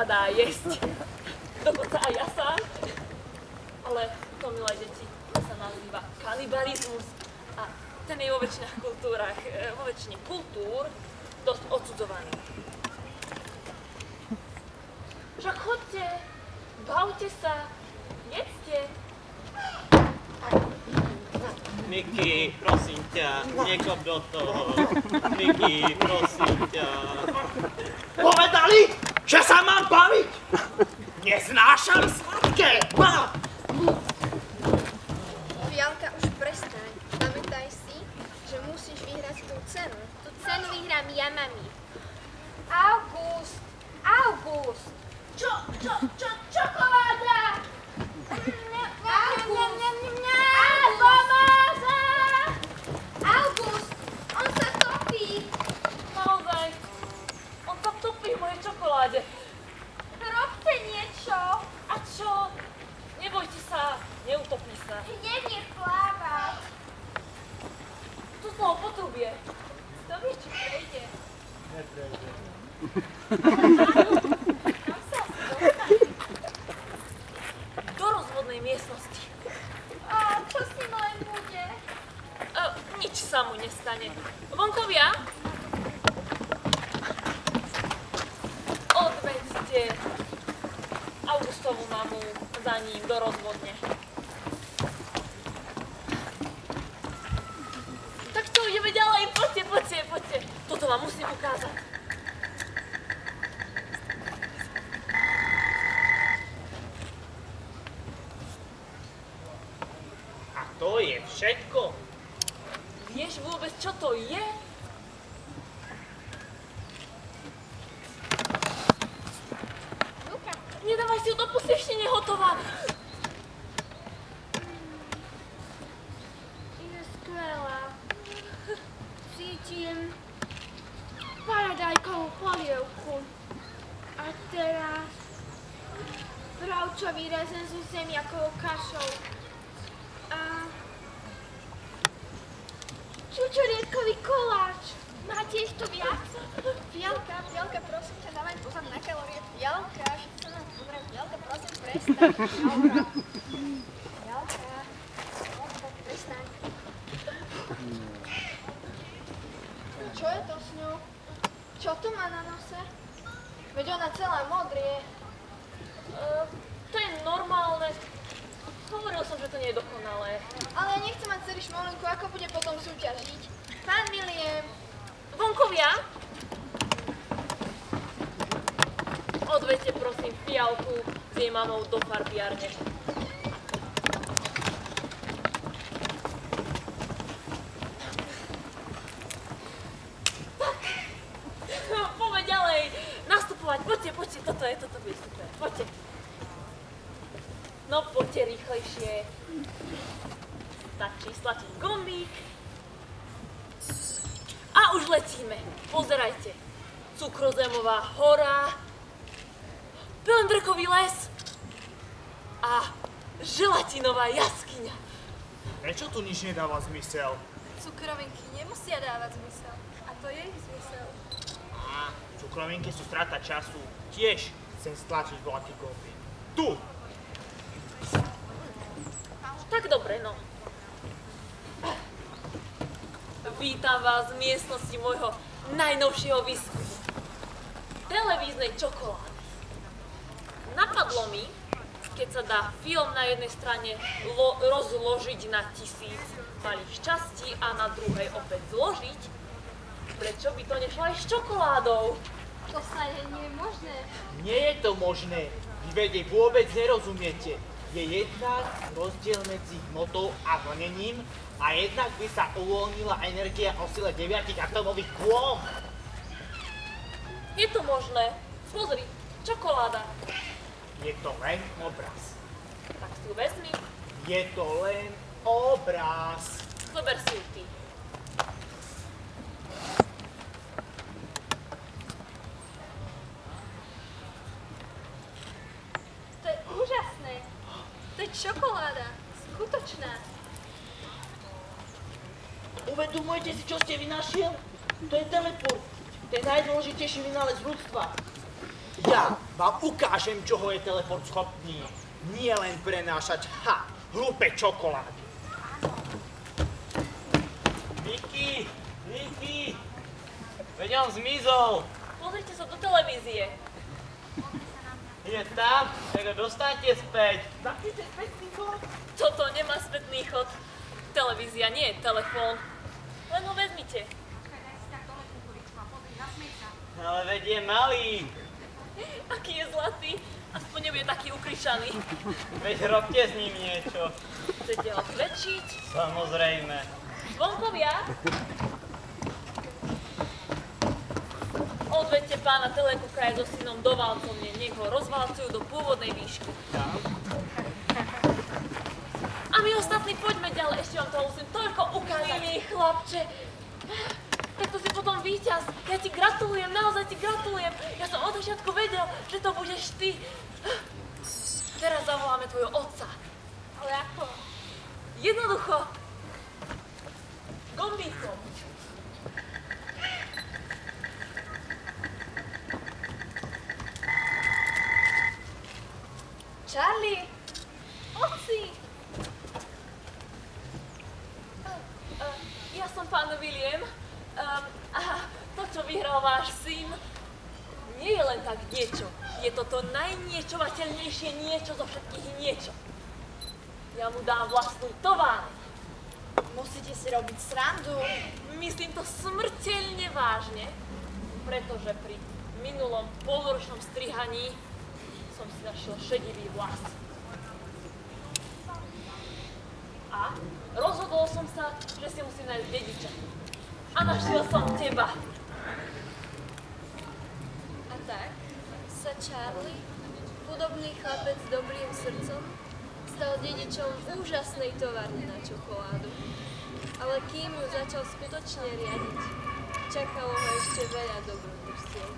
sa dá jesť. Dokonca aj ja sám. Ale to, milé deti, sa nazýva kanibalizmus. A ten je vo väčšinách kultúrach, vo väčšine kultúr dosť odsudzovaný. Však chodte, bavte sa, jedzte. Miky, prosím ťa, nekop do toho. Miky, prosím ťa. Povedali, že sa mám baviť! Neznášam sladké! Fialka, už prestaň. Pamätaj si, že musíš vyhrať tú cenu. Tú cenu vyhrám ja, mami. August! August! Čokoláda! August! On sa topí! Naozaj, on sa topí v mojej čokoláde. Robte niečo! A čo? Nebojte sa, neutopí sa. Nevie plávať. Tu z toho potrubie. Kto vie, či prejde? Neprejde. Kam sa asi dostane? Do rozvodnej miestnosti. A čo s ním len bude? Nič sa mu nestane. Vonkovia? Odvedzte Augustovú mamu za ním do rozvodne. Tak čo, ideme ďalej? Poďte. Toto vám musím ukázať. A to je všetko? Vieš vôbec, čo to je? Luka, Nedávaj si ju do pusy, ešte nehotová. je skvelá. Cítim paradajkovú polievku. A teraz bravčový rezen so zemiakovou kašou. A čučoriedkový koláč. Máte ešte viac? Fialka, prosím ťa, dávaj pozor na kalórie. Fialka, všetko sa nám pozriem. Fialka, prosím, prestaň. Fialka, prestaň. Čo je to s ňou? Čo to má na nose? Veď ona celá modrie. To je normálne. Hovoril som, že to nie je dokonalé. Ale ja nechcem mať celý šmolinku, ako bude potom súťažiť. Pán William. Vonkovia? Odveďte prosím Fialku s jej mamou do farbiarne. Tak. Poďme ďalej. Nastupovať. Poďte. Toto bude super. Poďte. No poďte rýchlejšie. Stačí stlačiť gombík. A už letíme. Pozerajte. Cukrozemová hora, Pelendrekový les a želatinová jaskyňa. Prečo tu nič nedáva zmysel? Cukrovinky nemusia dávať zmysel. A to je ich zmysel. Á, cukrovinky sú strata času. Tiež chcem stlačiť voľaký gombík. Tu! Tak dobre, no. Vítam vás v miestnosti môjho najnovšieho výskumu. Televíznej čokolády. Napadlo mi, keď sa dá film na jednej strane rozložiť na 1000 malých častí a na druhej opäť zložiť, prečo by to nešlo aj s čokoládou? To sa nie je možné. Nie je to možné. Vy vedej vôbec nerozumiete. Je jednak rozdiel medzi hmotou a vlnením a jednak by sa uvoľnila energia o sile 9 atomových kôl. Je to možné. Pozri, čokoláda. Je to len obraz. Tak si ju vezmi, Je to len obraz. zober si ju ty. To je úžasné. To je čokoláda. Skutočná. Uvedomujete si, čo ste vynašiel? To je teleport. To je najdôležitejší vynález ľudstva. Ja vám ukážem, čoho je teleport schopný. Nie len prenášať, hlúpe čokolády. Vicky! Vicky! Veď on zmizol! Pozrite sa do televízie. Je tam, tak ho dostaňte späť. Zapnite späť, Nikola. Toto nemá spätný chod. Televízia nie je telefón. Len ho vezmite. Ale veď je malý. Aký je zlatý. Aspoň nebude taký ukričaný. Veď robte s ním niečo. Chcete ho zväčšiť? Samozrejme. Zvonkovia? Odvedte pána Telekukraja so synom do válcovne, nech ho rozvalcujú do pôvodnej výšky. A my ostatní poďme ďalej, ešte vám to musím toľko ukázať. Milý chlapče, tak to si potom víťaz. Ja ti gratulujem, naozaj ti gratulujem. Ja som od začiatku vedel, že to budeš ty. Teraz zavoláme tvojho otca. Ale ako? Jednoducho. Gombíkom. Charlie! Oci! Ja som pán William. To, čo vyhral váš syn, nie je len tak niečo. Je to to najniečovateľnejšie niečo zo všetkých niečo. Ja mu dám vlastnú továreň. Musíte si robiť srandu. Myslím to smrteľne vážne, pretože pri minulom polročnom strihaní som si našiel šedivý vlas. A rozhodol som sa, že si musím nájsť dediča. A našiel som teba. A tak sa Charlie, chudobný chlapec s dobrým srdcom, stal dedičom úžasnej továrne na čokoládu. Ale kým ju začal skutočne riadiť, čakalo ho ešte veľa dobrodružstiev.